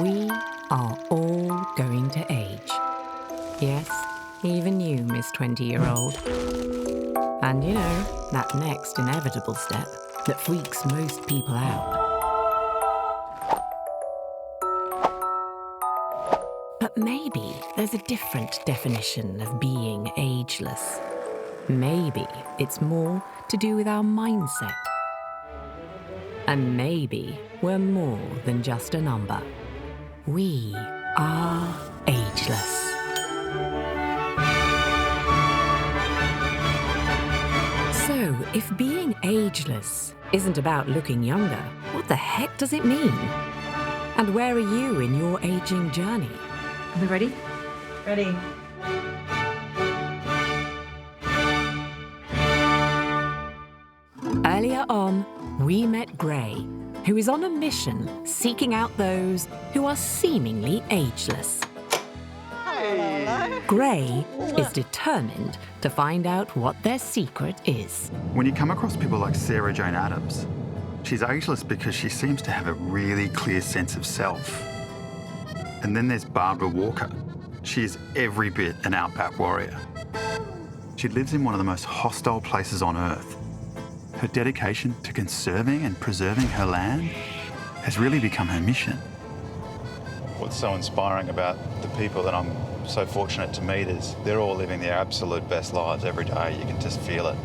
We are all going to age. Yes, even you, Miss 20-year-old. And you know, that next inevitable step that freaks most people out. But maybe there's a different definition of being ageless. Maybe it's more to do with our mindset. And maybe we're more than just a number. We are ageless. So, if being ageless isn't about looking younger, what the heck does it mean? And where are you in your aging journey? Are we ready? Ready. Earlier on, we met Gray, who is on a mission seeking out those who are seemingly ageless. Hey. Gray is determined to find out what their secret is. When you come across people like Sarah Jane Adams, she's ageless because she seems to have a really clear sense of self. And then there's Barbara Walker. She is every bit an outback warrior. She lives in one of the most hostile places on Earth. Her dedication to conserving and preserving her land has really become her mission. What's so inspiring about the people that I'm so fortunate to meet is they're all living their absolute best lives every day. You can just feel it.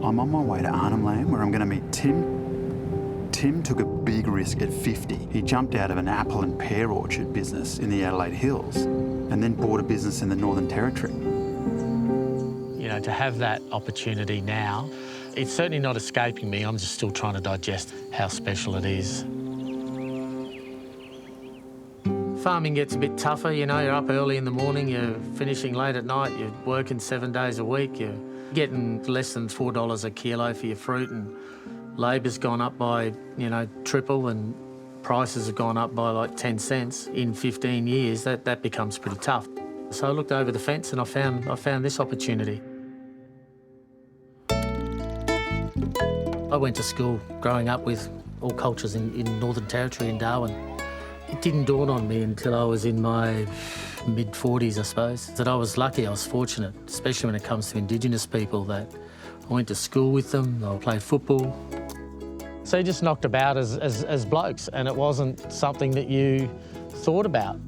I'm on my way to Arnhem Land where I'm going to meet Tim. Tim took a big risk at 50. He jumped out of an apple and pear orchard business in the Adelaide Hills and then bought a business in the Northern Territory. You know, to have that opportunity now, it's certainly not escaping me. I'm just still trying to digest how special it is. Farming gets a bit tougher, you know, you're up early in the morning, you're finishing late at night, you're working 7 days a week, you're getting less than $4 a kilo for your fruit, and labour's gone up by, you know, triple, and prices have gone up by like 10 cents in 15 years. That becomes pretty tough. So I looked over the fence and I found this opportunity. I went to school growing up with all cultures in Northern Territory in Darwin. It didn't dawn on me until I was in my mid-40s, I suppose, that I was lucky, I was fortunate, especially when it comes to Indigenous people, that I went to school with them, I played football. So you just knocked about as blokes, and it wasn't something that you thought about.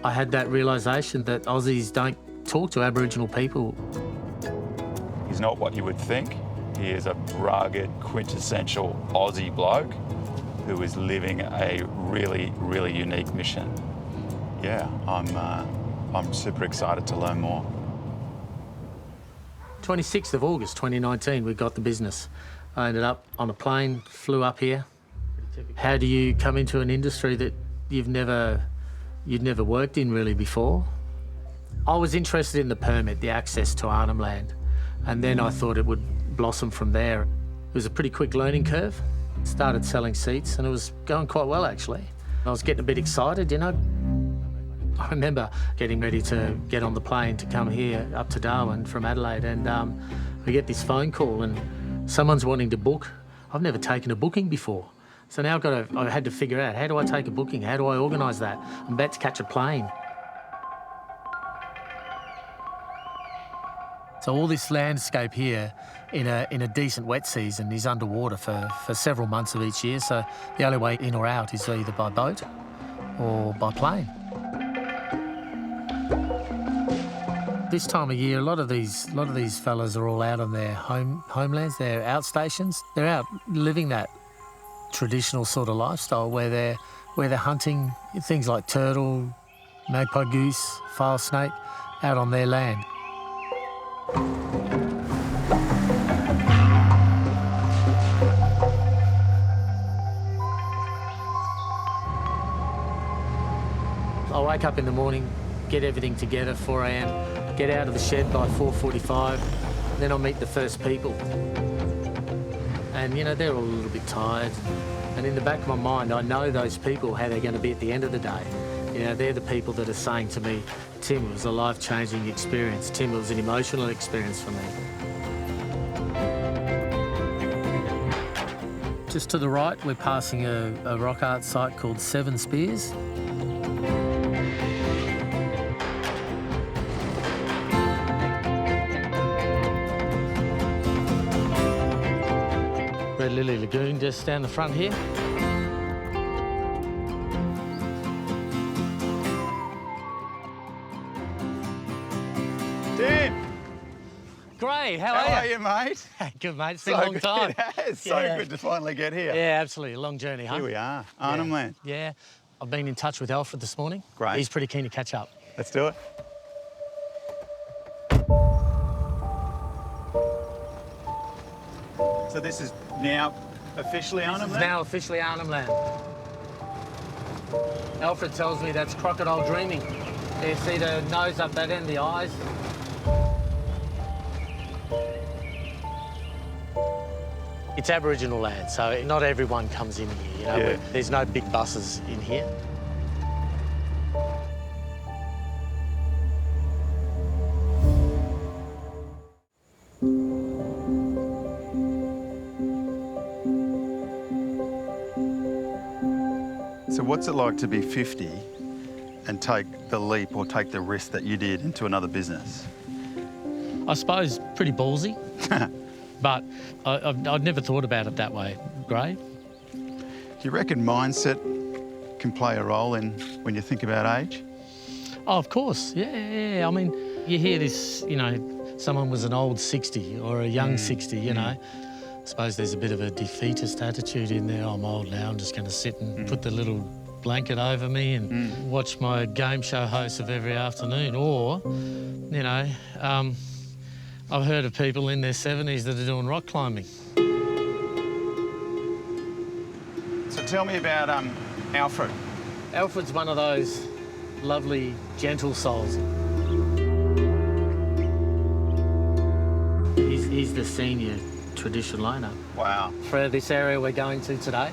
I had that realisation that Aussies don't talk to Aboriginal people. He's not what you would think. He is a rugged, quintessential Aussie bloke who is living a really, really unique mission. Yeah, I'm super excited to learn more. 26th of August 2019, we got the business. I ended up on a plane, flew up here. How do you come into an industry that you'd never worked in really before? I was interested in the permit, the access to Arnhem Land, and then I thought it would blossom from there. It was a pretty quick learning curve. Started selling seats and it was going quite well actually. I was getting a bit excited, you know. I remember getting ready to get on the plane to come here up to Darwin from Adelaide, and we get this phone call and someone's wanting to book. I've never taken a booking before. So now I had to figure out, how do I take a booking? How do I organise that? I'm about to catch a plane. So all this landscape here in a decent wet season is underwater for several months of each year. So the only way in or out is either by boat or by plane. This time of year, a lot of these fellas are all out on their homelands, their outstations. They're out living that traditional sort of lifestyle where they're hunting things like turtle, magpie goose, file snake out on their land. I wake up in the morning, get everything together, 4 a.m, get out of the shed by 4:45, then I'll meet the first people. And, you know, they're all a little bit tired. And in the back of my mind, I know those people, how they're going to be at the end of the day. You know, they're the people that are saying to me, Tim, it was a life-changing experience. Tim, it was an emotional experience for me. Just to the right, we're passing a rock art site called Seven Spears. Red Lily Lagoon just down the front here. Dan, Great, how how are are you, mate? Good, mate. It's been a long time. It's so good to finally get here. Yeah, absolutely. A long journey, huh? Here we are, Arnhem Land. Yeah. I've been in touch with Alfred this morning. Great. He's pretty keen to catch up. Let's do it. So this is now officially Arnhem Land? Now officially Arnhem Land. Alfred tells me that's crocodile dreaming. You see the nose up that end, the eyes. It's Aboriginal land, so not everyone comes in here, you know. Yeah. There's no big buses in here. So what's it like to be 50 and take the leap or take the risk that you did into another business? I suppose pretty ballsy, but I'd never thought about it that way, Gray. Do you reckon mindset can play a role in when you think about age? Oh, of course, yeah. I mean, you hear this, you know, someone was an old 60 or a young 60, you know. I suppose there's a bit of a defeatist attitude in there. I'm old now, I'm just going to sit and put the little blanket over me and watch my game show hosts of every afternoon. Or, you know, I've heard of people in their 70s that are doing rock climbing. So tell me about Alfred. Alfred's one of those lovely, gentle souls. He's the senior traditional owner. Wow. For this area we're going to today.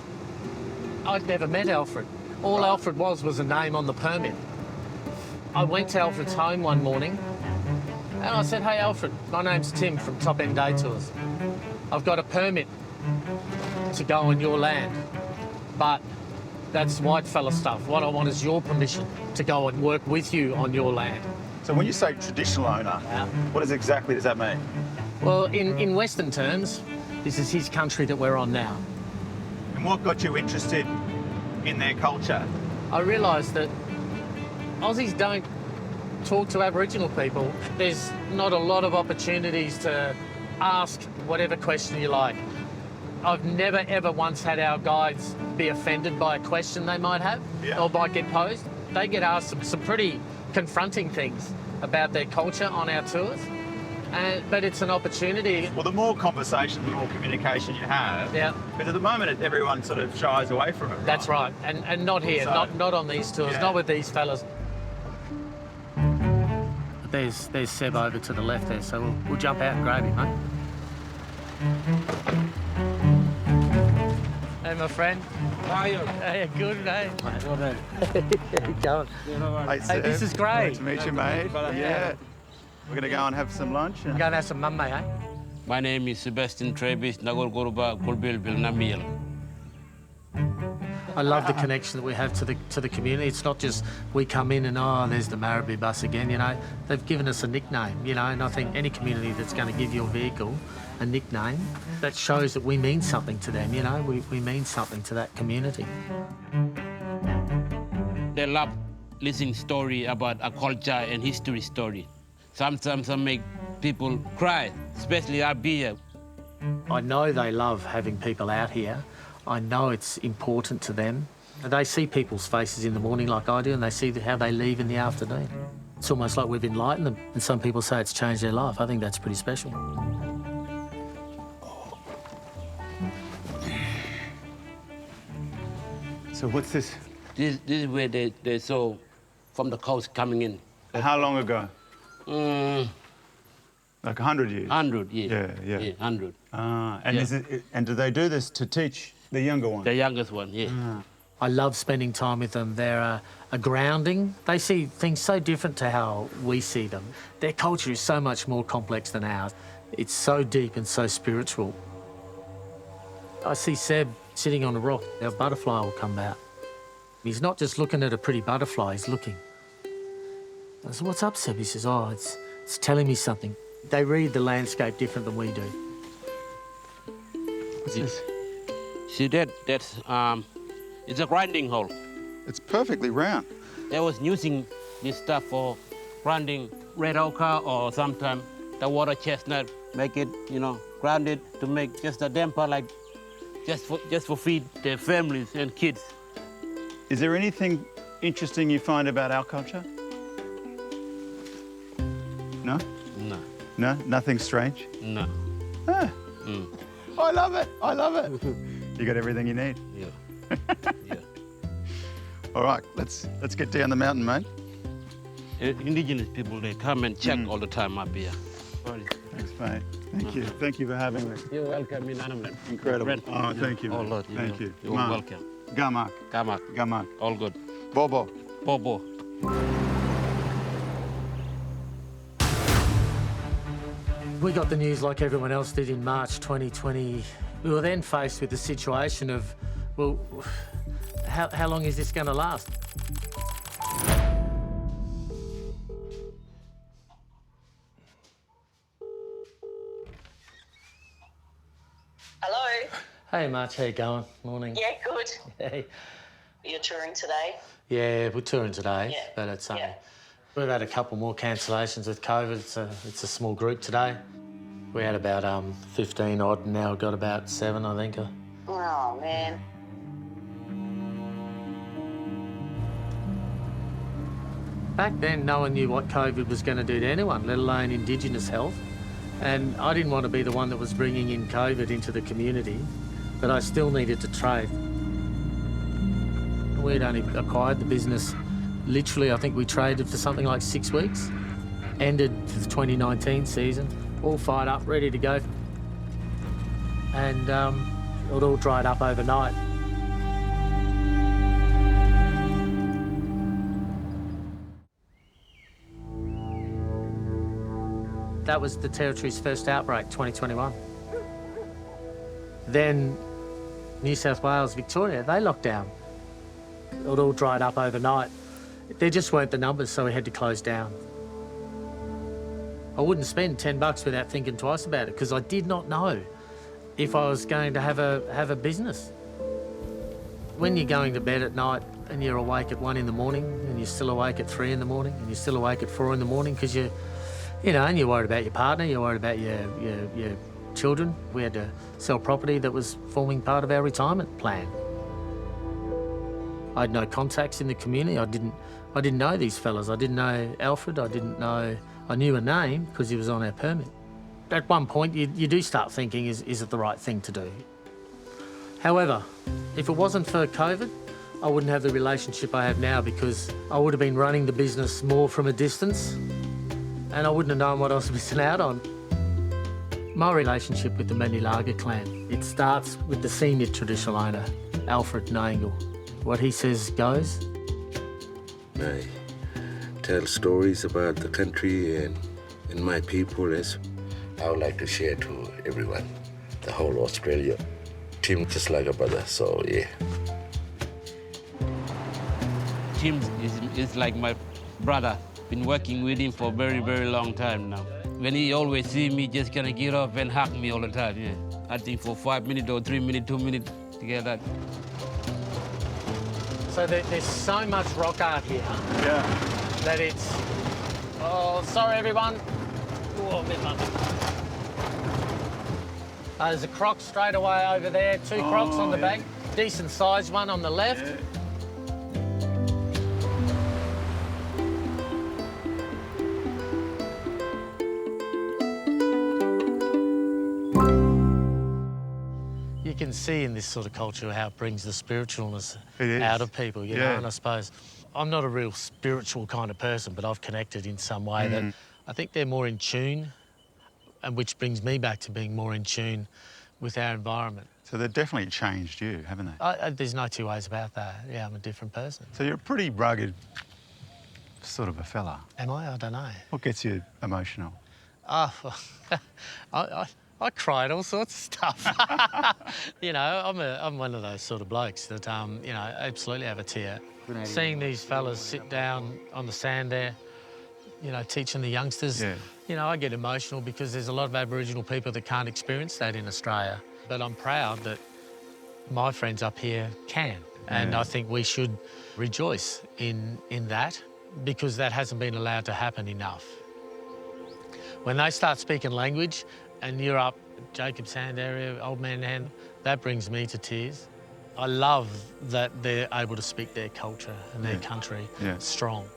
I'd never met Alfred. All Alfred was a name on the permit. I went to Alfred's home one morning and I said, "Hey Alfred, my name's Tim from Top End Day Tours. I've got a permit to go on your land, but that's whitefella stuff. What I want is your permission to go and work with you on your land." So when you say traditional owner, what exactly does that mean? Well, in Western terms, this is his country that we're on now. And what got you interested in their culture? I realised that Aussies don't talk to Aboriginal people. There's not a lot of opportunities to ask whatever question you like. I've never ever once had our guides be offended by a question they might have or might get posed. They get asked some pretty confronting things about their culture on our tours. But it's an opportunity. Well, the more conversation, the more communication you have. Yeah. Because at the moment, everyone sort of shies away from it. That's right. And not here, So- not on these tours, not with these fellas. There's Seb over to the left there, so we'll jump out and grab him, mate. Hey, my friend. How are you? Hey, good, hey. Well done. How you going? Hey, this is great. Nice to meet you, mate. Yeah. We're going to go and have some lunch. We're going to have some mum, mate, eh? My name is Sebastian Travis, Nagor Goruba, Kolbil Bilnamiel. I love the connection that we have to the community. It's not just we come in and, oh, there's the Maribou bus again, you know. They've given us a nickname, you know, and I think any community that's going to give your vehicle a nickname, that shows that we mean something to them, you know. We mean something to that community. They love listening story about a culture and history story. Sometimes I make people cry, especially our beer. I know they love having people out here. I know it's important to them. They see people's faces in the morning like I do, and they see how they leave in the afternoon. It's almost like we've enlightened them, and some people say it's changed their life. I think that's pretty special. So what's this? This is where they saw from the coast coming in. How long ago? Like 100 years? 100, Yeah. 100. And Yeah. and do they do this to teach the younger one? The youngest one, yeah. I love spending time with them. They're a grounding. They see things so different to how we see them. Their culture is so much more complex than ours. It's so deep and so spiritual. I see Seb sitting on a rock, our butterfly will come out. He's not just looking at a pretty butterfly, he's looking. I said, what's up, Seb? He says, oh, it's telling me something. They read the landscape different than we do. What's this? See that's it's a grinding hole. It's perfectly round. They was using this stuff for grinding red ochre or sometimes the water chestnut, make it, grind it to make just a damper, like just for feed their families and kids. Is there anything interesting you find about our culture? No? No. No? Nothing strange? No. Ah. I love it. I love it. You got everything you need. Yeah. Yeah. All right, let's get down the mountain, mate. Indigenous people, they come and check all the time up here. Sorry. Thanks, mate. Thank you. Thank you for having me. You're welcome in Arnhem Land. Incredible. Friend. Oh, thank you. Oh, mate. Lord. Thank you. You're Ma. welcome. Gamak. Kamak. Gamak. All good. Bobo. Bobo. We got the news like everyone else did in March 2020. We were then faced with the situation of, well, how long is this going to last? Hello. Hey, March, how you going? Morning. Yeah, good. Hey. You're touring today? Yeah, we're touring today, Yeah. but it's Yeah. we've had a couple more cancellations with COVID. It's a small group today. We had about 15 odd, and now we've got about 7, I think. Oh, man. Back then, no one knew what COVID was going to do to anyone, let alone Indigenous health. And I didn't want to be the one that was bringing in COVID into the community, but I still needed to trade. We'd only acquired the business, literally, I think we traded for something like 6 weeks. Ended the 2019 season, all fired up, ready to go. And it all dried up overnight. That was the Territory's first outbreak, 2021. Then New South Wales, Victoria, they locked down. It all dried up overnight. There just weren't the numbers, so we had to close down. I wouldn't spend $10 without thinking twice about it, because I did not know if I was going to have a business. When you're going to bed at night and you're awake at 1 in the morning, and you're still awake at 3 in the morning, and you're still awake at 4 in the morning, because and you're worried about your partner, you're worried about your children. We had to sell property that was forming part of our retirement plan. I had no contacts in the community. I didn't know these fellas. I didn't know Alfred. I knew a name because he was on our permit. At one point, you do start thinking, is it the right thing to do? However, if it wasn't for COVID, I wouldn't have the relationship I have now, because I would have been running the business more from a distance, and I wouldn't have known what I was missing out on. My relationship with the Manilaga clan, it starts with the senior traditional owner, Alfred Nangle. What he says goes. I tell stories about the country and my people as I would like to share to everyone, the whole Australia. Tim just like a brother, so yeah. Tim is like my brother. Been working with him for a very, very long time now. When he always see me, just gonna get up and hug me all the time, yeah. I think for 5 minutes or 3 minutes, 2 minutes to get that. So there's so much rock art here that it's... Oh, sorry, everyone. Oh, a bit lucky. There's a croc straight away over there, 2 crocs on the bank. Decent sized one on the left. Yeah. You can see in this sort of culture how it brings the spiritualness out of people, you know, and I suppose I'm not a real spiritual kind of person, but I've connected in some way that I think they're more in tune, and which brings me back to being more in tune with our environment. So they've definitely changed you, haven't they? There's no two ways about that. Yeah, I'm a different person. So you're a pretty rugged sort of a fella. Am I? I don't know. What gets you emotional? I I cried all sorts of stuff. You know, I'm one of those sort of blokes that, you know, absolutely have a tear. Seeing these fellas sit down on the sand there, you know, teaching the youngsters, you know, I get emotional because there's a lot of Aboriginal people that can't experience that in Australia. But I'm proud that my friends up here can. And I think we should rejoice in that because that hasn't been allowed to happen enough. When they start speaking language and you're up Jacob Sand area, Old Man Hand, that brings me to tears. I love that they're able to speak their culture and their country strong.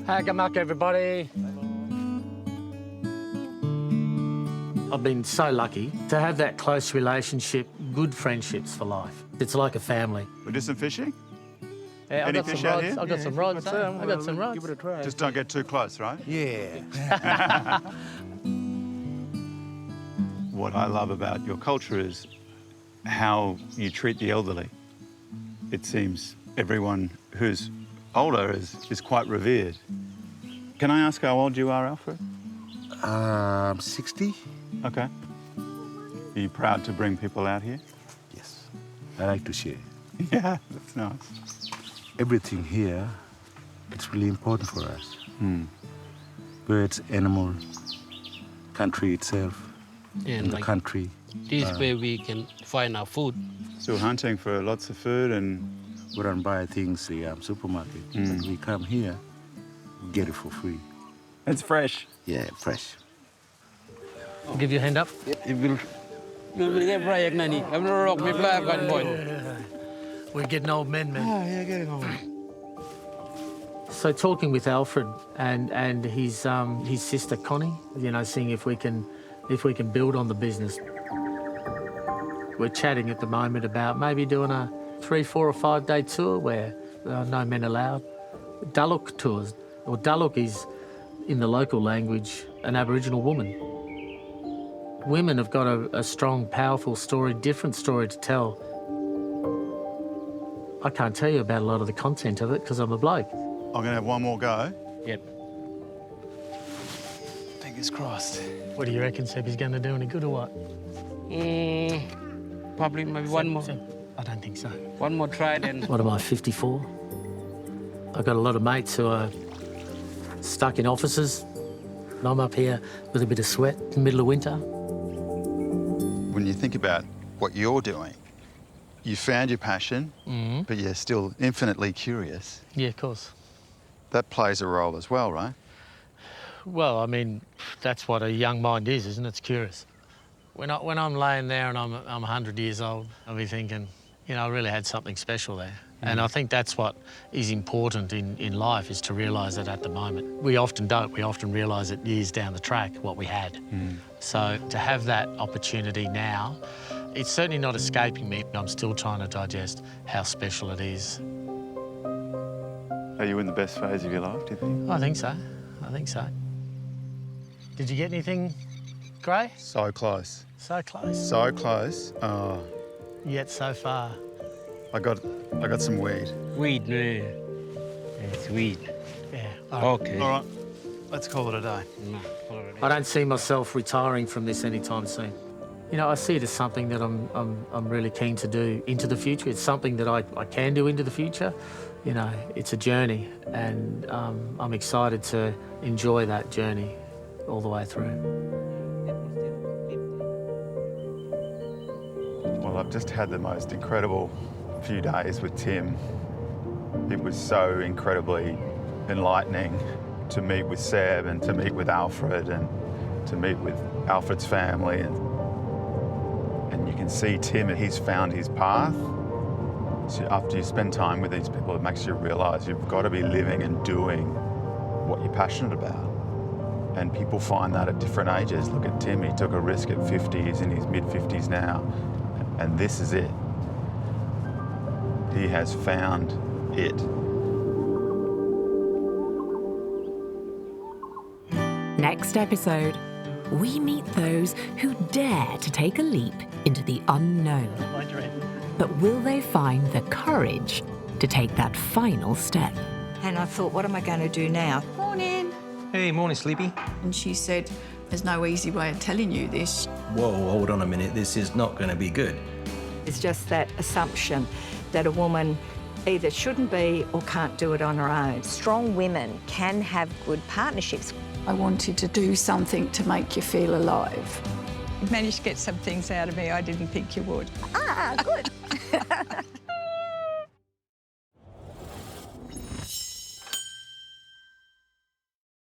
Hi, good luck, everybody. I've been so lucky to have that close relationship, good friendships for life. It's like a family. We do some fishing? Yeah, I've Any got fish some out rods. here? I've got some rods. I've got some rods. Give it a try. Just don't get too close, right? Yeah. What I love about your culture is how you treat the elderly. It seems everyone who's older is quite revered. Can I ask how old you are, Alfred? 60? Okay. Are you proud to bring people out here? Yes. I like to share. Yeah, that's nice. Everything here, it's really important for us. Birds, animals, country itself, and the like country. this way we can find our food. So we're hunting for lots of food and... We don't buy things in the supermarket. But we come here, get it for free. It's fresh. Yeah, fresh. I'll give you a hand up. We're getting old men, man. Oh, yeah, get it on. So talking with Alfred and his sister Connie, you know, seeing if we can build on the business. We're chatting at the moment about maybe doing a 3, 4 or 5 day tour where no men allowed. Dalluk tours, or Dalluk is, in the local language, an Aboriginal woman. Women have got a strong, powerful story, different story to tell. I can't tell you about a lot of the content of it because I'm a bloke. I'm going to have one more go. Yep. Fingers crossed. What do you reckon, Seb? He's going to do any good or what? Probably maybe one more. I don't think so. One more try then. What am I, 54? I've got a lot of mates who are stuck in offices, and I'm up here with a bit of sweat in the middle of winter. When you think about what you're doing, you found your passion, but you're still infinitely curious. Yeah, of course. That plays a role as well, right? Well, I mean, that's what a young mind is, isn't it? It's curious. When I'm laying there and I'm 100 years old, I'll be thinking, you know, I really had something special there. And I think that's what is important in life, is to realise that at the moment. We often don't. We often realise it years down the track, what we had. So to have that opportunity now, it's certainly not escaping me. I'm still trying to digest how special it is. Are you in the best phase of your life, do you think? I think so. I think so. Did you get anything, Gray? So close. So close. So close. Oh, Yet so far. I got some weed. Weed, yeah. It's weed. Yeah. Okay. All right, let's call it a day. No, already. I don't see myself retiring from this anytime soon. You know, I see it as something that I'm really keen to do into the future. It's something that I can do into the future. You know, it's a journey, and I'm excited to enjoy that journey all the way through. Well, I've just had the most incredible few days with Tim. It was so incredibly enlightening to meet with Seb and to meet with Alfred and to meet with Alfred's family. And you can see Tim, he's found his path. So after you spend time with these people, it makes you realise you've got to be living and doing what you're passionate about. And people find that at different ages. Look at Tim, he took a risk at 50, he's in his mid-50s now, and this is it. He has found it. Next episode, we meet those who dare to take a leap into the unknown. But will they find the courage to take that final step? And I thought, what am I going to do now? Morning. Hey, morning, Sleepy. And she said, there's no easy way of telling you this. Whoa, hold on a minute. This is not going to be good. It's just that assumption that a woman either shouldn't be or can't do it on her own. Strong women can have good partnerships. I wanted to do something to make you feel alive. You managed to get some things out of me I didn't think you would. Ah, good.